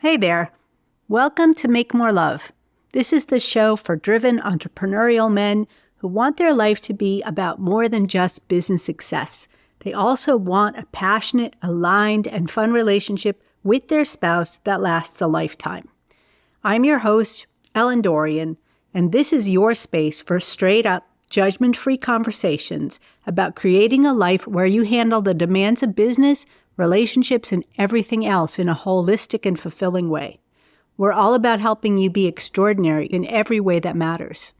Hey there. Welcome to Make More Love. This is the show for driven entrepreneurial men who want their life to be about more than just business success. They also want a passionate, aligned, and fun relationship with their spouse that lasts a lifetime. I'm your host, Ellen Dorian, and this is your space for straight-up, judgment-free conversations about creating a life where you handle the demands of business, relationships, and everything else in a holistic and fulfilling way. We're all about helping you be extraordinary in every way that matters.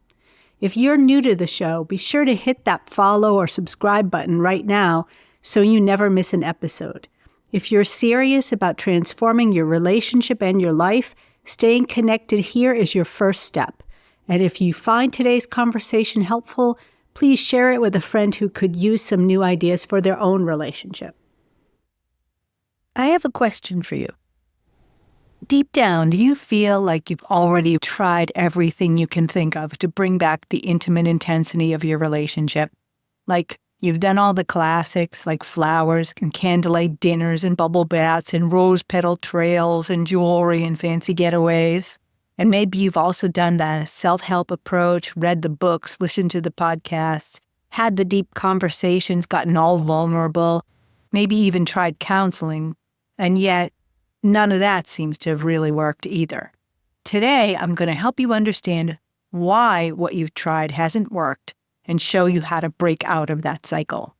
If you're new to the show, be sure to hit that follow or subscribe button right now so you never miss an episode. If you're serious about transforming your relationship and your life, staying connected here is your first step. And if you find today's conversation helpful, please share it with a friend who could use some new ideas for their own relationship. I have a question for you. Deep down, do you feel like you've already tried everything you can think of to bring back the intimate intensity of your relationship? Like you've done all the classics like flowers and candlelight dinners and bubble baths and rose petal trails and jewelry and fancy getaways? And maybe you've also done the self-help approach, read the books, listened to the podcasts, had the deep conversations, gotten all vulnerable, maybe even tried counseling. And yet, none of that seems to have really worked either. Today, I'm going to help you understand why what you've tried hasn't worked and show you how to break out of that cycle.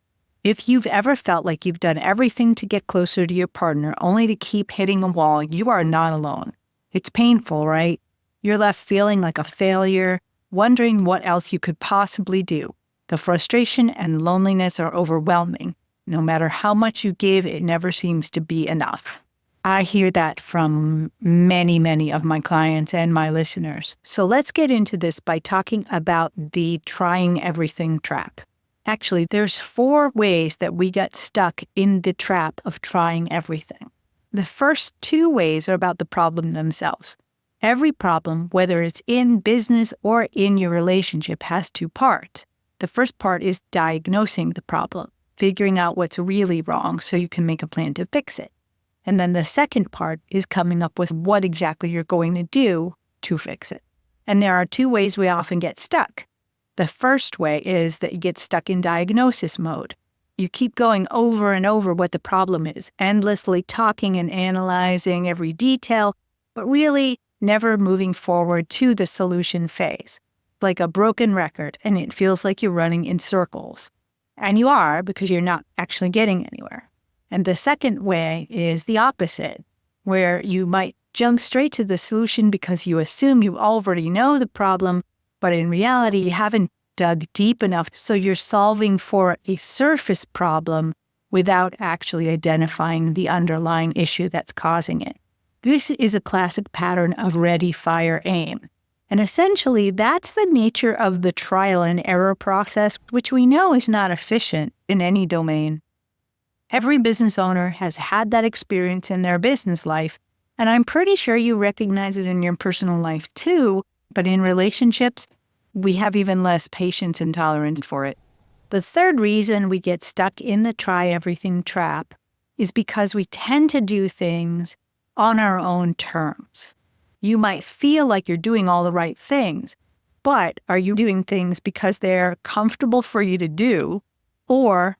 If you've ever felt like you've done everything to get closer to your partner only to keep hitting a wall, you are not alone. It's painful, right? You're left feeling like a failure, wondering what else you could possibly do. The frustration and loneliness are overwhelming. No matter how much you give, it never seems to be enough. I hear that from many of my clients and my listeners. So let's get into this by talking about the trying everything trap. Actually, there's 4 ways that we get stuck in the trap of trying everything. The first 2 ways are about the problem themselves. Every problem, whether it's in business or in your relationship, has 2 parts. The first part is diagnosing the problem, figuring out what's really wrong so you can make a plan to fix it. And then the second part is coming up with what exactly you're going to do to fix it. And there are 2 ways we often get stuck. The first way is that you get stuck in diagnosis mode. You keep going over and over what the problem is, endlessly talking and analyzing every detail, but really never moving forward to the solution phase. Like a broken record, and it feels like you're running in circles. And you are, because you're not actually getting anywhere. And the second way is the opposite, where you might jump straight to the solution because you assume you already know the problem, but in reality, you haven't dug deep enough, so you're solving for a surface problem without actually identifying the underlying issue that's causing it. This is a classic pattern of ready, fire, aim. And essentially, that's the nature of the trial and error process, which we know is not efficient in any domain. Every business owner has had that experience in their business life, and I'm pretty sure you recognize it in your personal life too, but in relationships, we have even less patience and tolerance for it. The third reason we get stuck in the try everything trap is because we tend to do things on our own terms. You might feel like you're doing all the right things, but are you doing things because they're comfortable for you to do, or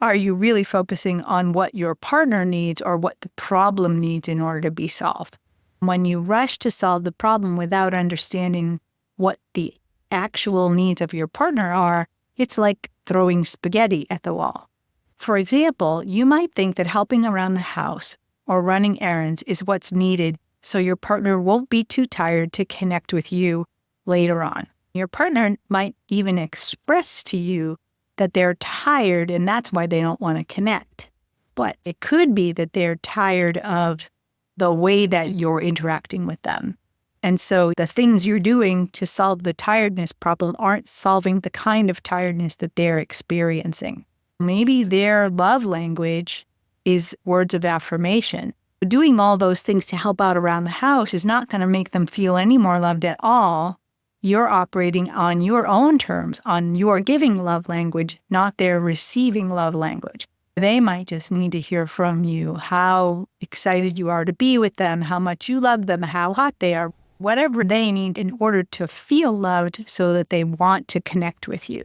are you really focusing on what your partner needs or what the problem needs in order to be solved? When you rush to solve the problem without understanding what the actual needs of your partner are, it's like throwing spaghetti at the wall. For example, you might think that helping around the house or running errands is what's needed so your partner won't be too tired to connect with you later on. Your partner might even express to you that they're tired and that's why they don't want to connect. But it could be that they're tired of the way that you're interacting with them. And so the things you're doing to solve the tiredness problem aren't solving the kind of tiredness that they're experiencing. Maybe their love language is words of affirmation. Doing all those things to help out around the house is not going to make them feel any more loved at all. You're operating on your own terms, on your giving love language, not their receiving love language. They might just need to hear from you how excited you are to be with them, how much you love them, how hot they are, whatever they need in order to feel loved so that they want to connect with you.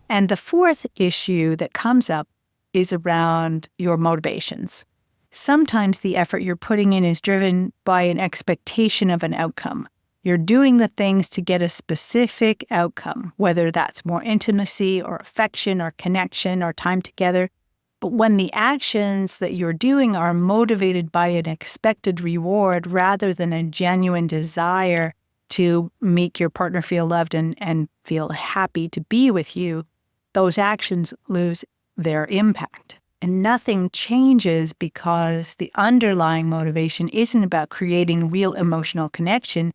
And the fourth issue that comes up is around your motivations. Sometimes the effort you're putting in is driven by an expectation of an outcome. You're doing the things to get a specific outcome, whether that's more intimacy or affection or connection or time together. But when the actions that you're doing are motivated by an expected reward rather than a genuine desire to make your partner feel loved and feel happy to be with you, those actions lose their impact. And nothing changes because the underlying motivation isn't about creating real emotional connection.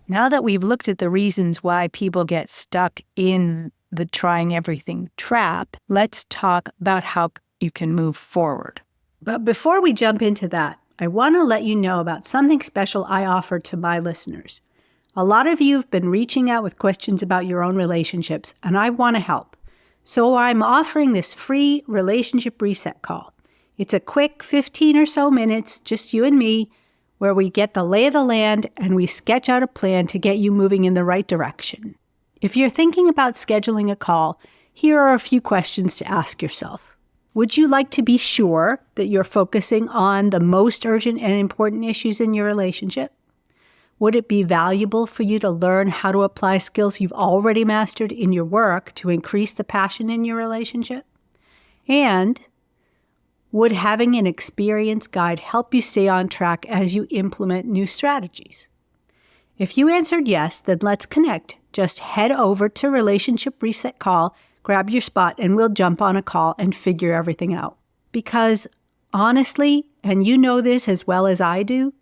Now that we've looked at the reasons why people get stuck in the trying everything trap, let's talk about how you can move forward. But before we jump into that, I want to let you know about something special I offer to my listeners. A lot of you have been reaching out with questions about your own relationships, and I want to help. So I'm offering this free relationship reset call. It's a quick 15 or so minutes, just you and me, where we get the lay of the land and we sketch out a plan to get you moving in the right direction. If you're thinking about scheduling a call, here are a few questions to ask yourself. Would you like to be sure that you're focusing on the most urgent and important issues in your relationship? Would it be valuable for you to learn how to apply skills you've already mastered in your work to increase the passion in your relationship? And would having an experienced guide help you stay on track as you implement new strategies? If you answered yes, then let's connect. Just head over to Relationship Reset Call, grab your spot, and we'll jump on a call and figure everything out. Because honestly, and you know this as well as I do,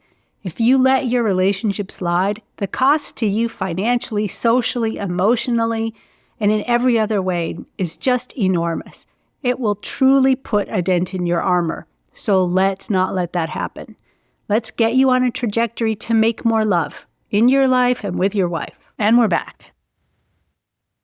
if you let your relationship slide, the cost to you financially, socially, emotionally, and in every other way is just enormous. It will truly put a dent in your armor. So let's not let that happen. Let's get you on a trajectory to make more love in your life and with your wife. And we're back.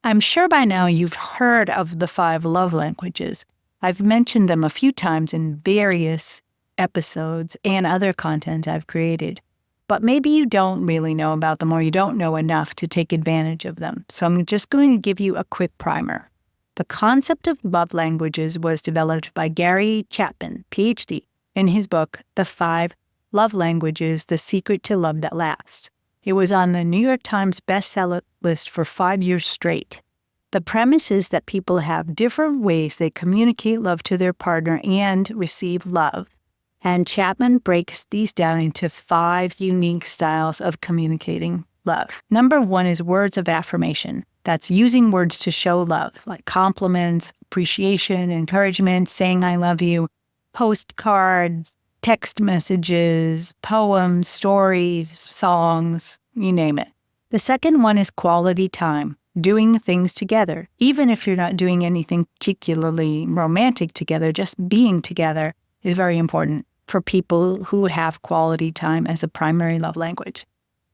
I'm sure by now you've heard of the 5 love languages. I've mentioned them a few times in various episodes and other content I've created. But maybe you don't really know about them or you don't know enough to take advantage of them. So I'm just going to give you a quick primer. The concept of love languages was developed by Gary Chapman, PhD, in his book, The 5 Love Languages, The Secret to Love That Lasts. It was on the New York Times bestseller list for 5 years straight. The premise is that people have different ways they communicate love to their partner and receive love. And Chapman breaks these down into 5 unique styles of communicating love. Number 1 is words of affirmation. That's using words to show love, like compliments, appreciation, encouragement, saying I love you, postcards, text messages, poems, stories, songs, you name it. The second one is quality time, doing things together. Even if you're not doing anything particularly romantic together, just being together is very important for people who have quality time as a primary love language.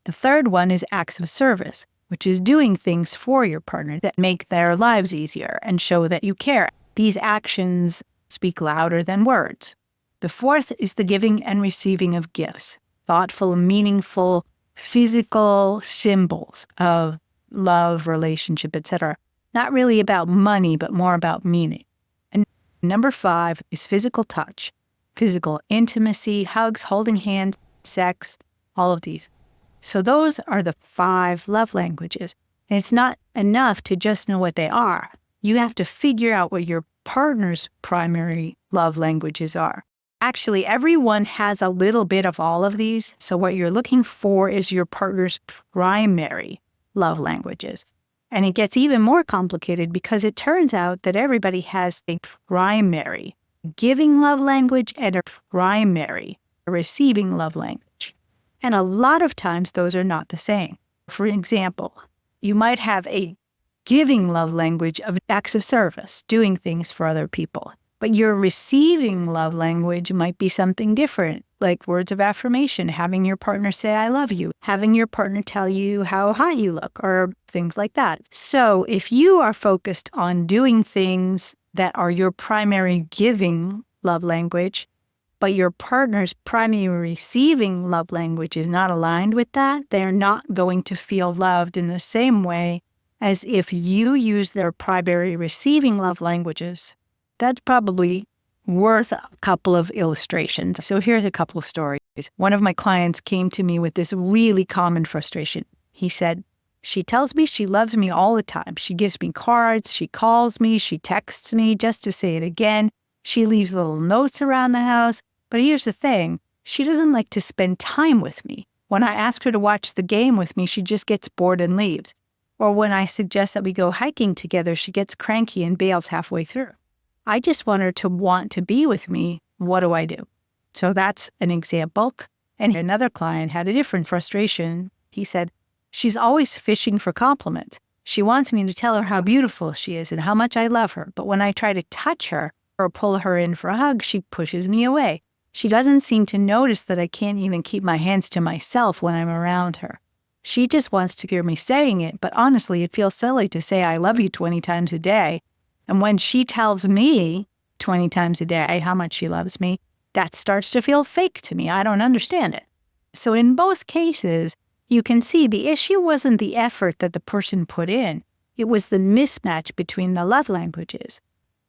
The third one is acts of service, which is doing things for your partner that make their lives easier and show that you care. These actions speak louder than words. The fourth is the giving and receiving of gifts, thoughtful, meaningful, physical symbols of love, relationship, etc. Not really about money, but more about meaning. And number 5 is physical touch, physical intimacy, hugs, holding hands, sex, all of these. So those are the 5 love languages. And it's not enough to just know what they are. You have to figure out what your partner's primary love languages are. Actually, everyone has a little bit of all of these. So what you're looking for is your partner's primary love languages. And it gets even more complicated because it turns out that everybody has a primary giving love language and a primary receiving love language. And a lot of times those are not the same. For example, you might have a giving love language of acts of service, doing things for other people. But your receiving love language might be something different, like words of affirmation, having your partner say, I love you, having your partner tell you how hot you look, or things like that. So if you are focused on doing things that are your primary giving love language, but your partner's primary receiving love language is not aligned with that, they're not going to feel loved in the same way as if you use their primary receiving love languages. That's probably worth a couple of illustrations. So here's a couple of stories. One of my clients came to me with this really common frustration. He said, she tells me she loves me all the time. She gives me cards, she calls me, she texts me just to say it again. She leaves little notes around the house. But here's the thing, she doesn't like to spend time with me. When I ask her to watch the game with me, she just gets bored and leaves. Or when I suggest that we go hiking together, she gets cranky and bails halfway through. I just want her to want to be with me. What do I do? So that's an example. And another client had a different frustration. He said, she's always fishing for compliments. She wants me to tell her how beautiful she is and how much I love her. But when I try to touch her or pull her in for a hug, she pushes me away. She doesn't seem to notice that I can't even keep my hands to myself when I'm around her. She just wants to hear me saying it, but honestly, it feels silly to say I love you 20 times a day. And when she tells me 20 times a day how much she loves me, that starts to feel fake to me. I don't understand it. So in both cases, you can see the issue wasn't the effort that the person put in. It was the mismatch between the love languages.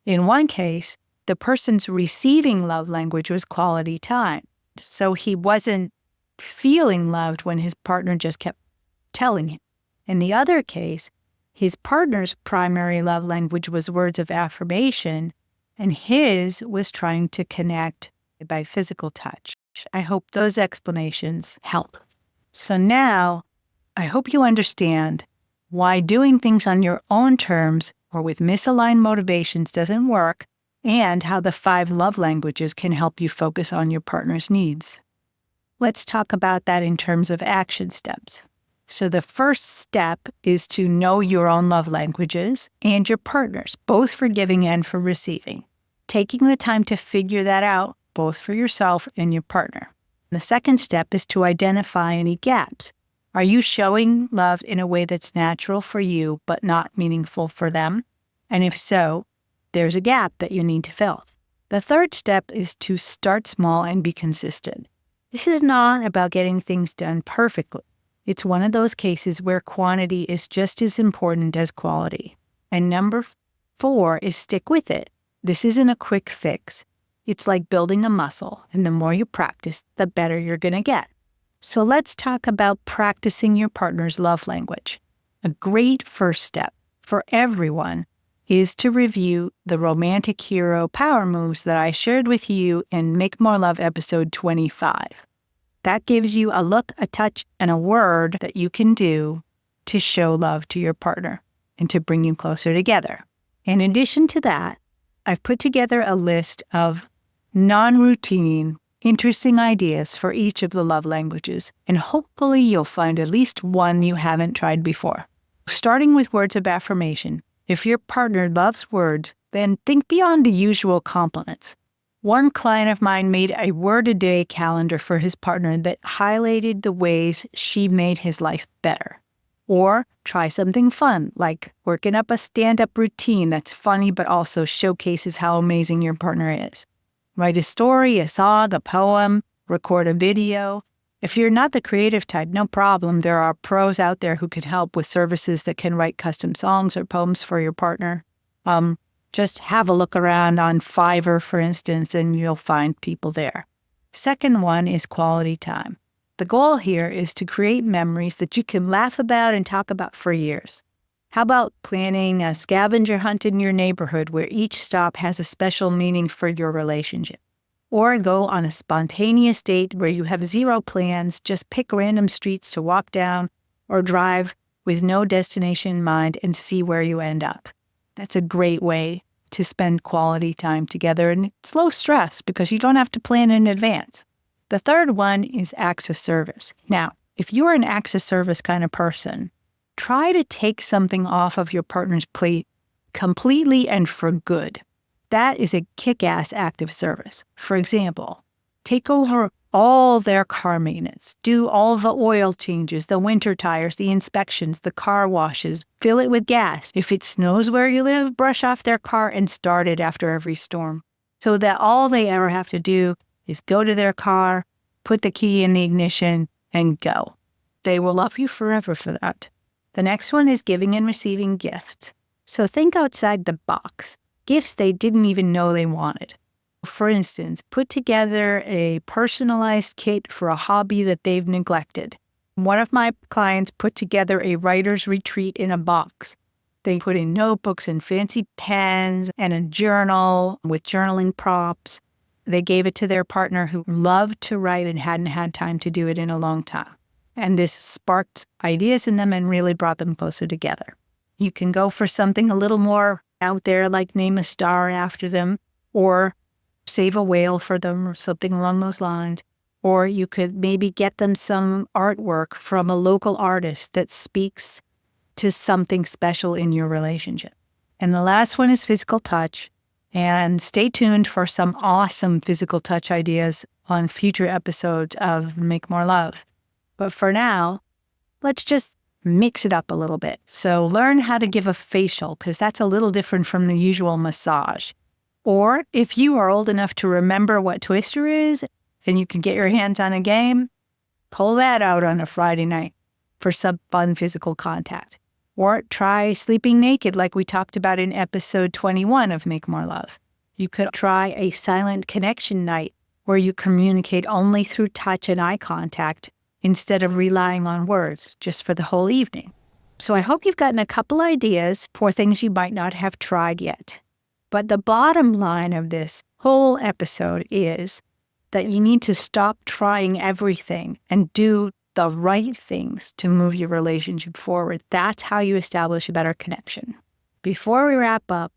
In one case, the person's receiving love language was quality time. So he wasn't feeling loved when his partner just kept telling him. In the other case, his partner's primary love language was words of affirmation, and his was trying to connect by physical touch. I hope those explanations help. So now, I hope you understand why doing things on your own terms or with misaligned motivations doesn't work, and how the 5 love languages can help you focus on your partner's needs. Let's talk about that in terms of action steps. So the first step is to know your own love languages and your partner's, both for giving and for receiving. Taking the time to figure that out, both for yourself and your partner. The second step is to identify any gaps. Are you showing love in a way that's natural for you but not meaningful for them? And if so, there's a gap that you need to fill. The third step is to start small and be consistent. This is not about getting things done perfectly. It's one of those cases where quantity is just as important as quality. And number 4 is stick with it. This isn't a quick fix. It's like building a muscle, and the more you practice, the better you're going to get. So let's talk about practicing your partner's love language. A great first step for everyone is to review the romantic hero power moves that I shared with you in Make More Love episode 25. That gives you a look, a touch, and a word that you can do to show love to your partner and to bring you closer together. In addition to that, I've put together a list of non-routine, interesting ideas for each of the love languages, and hopefully you'll find at least one you haven't tried before. Starting with words of affirmation, if your partner loves words, then think beyond the usual compliments. One client of mine made a word-a-day calendar for his partner that highlighted the ways she made his life better. Or try something fun, like working up a stand-up routine that's funny but also showcases how amazing your partner is. Write a story, a song, a poem, record a video. If you're not the creative type, no problem. There are pros out there who can help with services that can write custom songs or poems for your partner. Just have a look around on Fiverr, for instance, and you'll find people there. Second one is quality time. The goal here is to create memories that you can laugh about and talk about for years. How about planning a scavenger hunt in your neighborhood where each stop has a special meaning for your relationship? Or go on a spontaneous date where you have 0 plans, just pick random streets to walk down or drive with no destination in mind and see where you end up. That's a great way to spend quality time together, and it's low stress because you don't have to plan in advance. The third one is acts of service. Now, if you're an acts of service kind of person, try to take something off of your partner's plate completely and for good. That is a kick-ass act of service. For example, take over all their car maintenance, do all the oil changes, the winter tires, the inspections, the car washes, fill it with gas. If it snows where you live, brush off their car and start it after every storm. so that all they ever have to do is go to their car, put the key in the ignition, and go. They will love you forever for that. The next one is giving and receiving gifts. So think outside the box. Gifts they didn't even know they wanted. For instance, put together a personalized kit for a hobby that they've neglected. One of my clients put together a writer's retreat in a box. They put in notebooks and fancy pens and a journal with journaling props. They gave it to their partner who loved to write and hadn't had time to do it in a long time. And this sparked ideas in them and really brought them closer together. You can go for something a little more out there, like name a star after them, or save a whale for them, or something along those lines. Or you could maybe get them some artwork from a local artist that speaks to something special in your relationship. And the last one is physical touch. And stay tuned for some awesome physical touch ideas on future episodes of Make More Love. But for now, let's just mix it up a little bit. So learn how to give a facial, because that's a little different from the usual massage. Or if you are old enough to remember what Twister is, and you can get your hands on a game, pull that out on a Friday night for some fun physical contact. Or try sleeping naked like we talked about in episode 21 of Make More Love. You could try a silent connection night where you communicate only through touch and eye contact instead of relying on words just for the whole evening. So I hope you've gotten a couple ideas for things you might not have tried yet. But the bottom line of this whole episode is that you need to stop trying everything and do the right things to move your relationship forward. That's how you establish a better connection. Before we wrap up,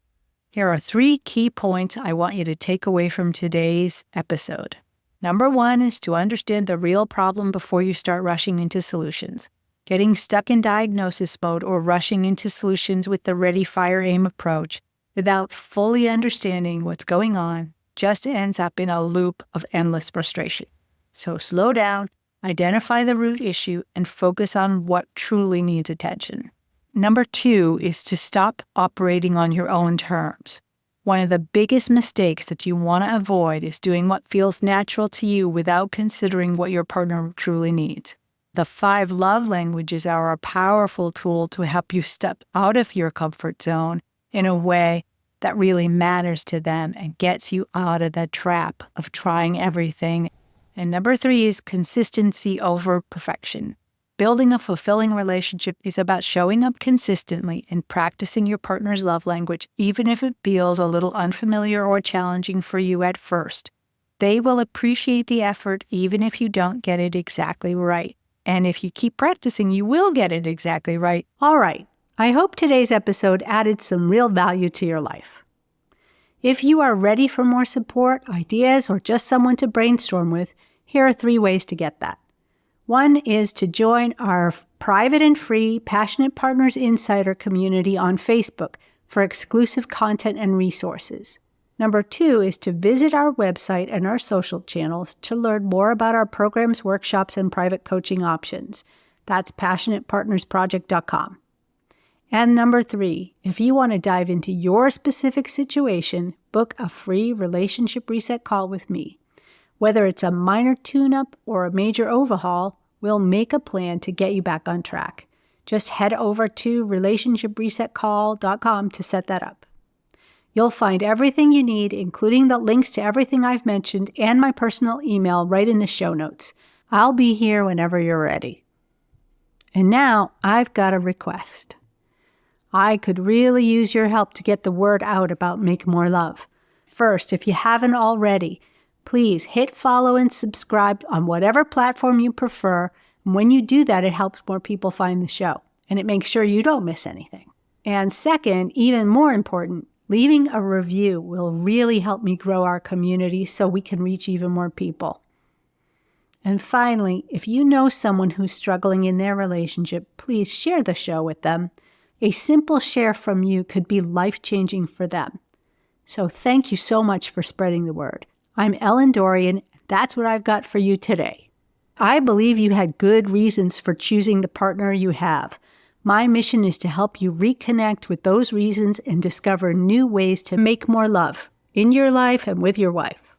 here are 3 key points I want you to take away from today's episode. Number 1 is to understand the real problem before you start rushing into solutions. Getting stuck in diagnosis mode or rushing into solutions with the ready, fire, aim approach without fully understanding what's going on just ends up in a loop of endless frustration. So slow down, identify the root issue, and focus on what truly needs attention. Number 2 is to stop operating on your own terms. One of the biggest mistakes that you want to avoid is doing what feels natural to you without considering what your partner truly needs. The 5 love languages are a powerful tool to help you step out of your comfort zone in a way that really matters to them and gets you out of the trap of trying everything. And number 3 is consistency over perfection. Building a fulfilling relationship is about showing up consistently and practicing your partner's love language, even if it feels a little unfamiliar or challenging for you at first. They will appreciate the effort even if you don't get it exactly right. And if you keep practicing, you will get it exactly right. All right. I hope today's episode added some real value to your life. If you are ready for more support, ideas, or just someone to brainstorm with, here are 3 ways to get that. 1 is to join our private and free Passionate Partners Insider community on Facebook for exclusive content and resources. Number 2 is to visit our website and our social channels to learn more about our programs, workshops, and private coaching options. That's passionatepartnersproject.com. And number 3, if you want to dive into your specific situation, book a free relationship reset call with me. Whether it's a minor tune-up or a major overhaul, we'll make a plan to get you back on track. Just head over to relationshipresetcall.com to set that up. You'll find everything you need, including the links to everything I've mentioned and my personal email right in the show notes. I'll be here whenever you're ready. And now I've got a request. I could really use your help to get the word out about Make More Love. First, if you haven't already, please hit follow and subscribe on whatever platform you prefer. And when you do that, it helps more people find the show, and it makes sure you don't miss anything. And second, even more important, leaving a review will really help me grow our community so we can reach even more people. And finally, if you know someone who's struggling in their relationship, please share the show with them. A simple share from you could be life-changing for them. So thank you so much for spreading the word. I'm Ellen Dorian. That's what I've got for you today. I believe you had good reasons for choosing the partner you have. My mission is to help you reconnect with those reasons and discover new ways to make more love in your life and with your wife.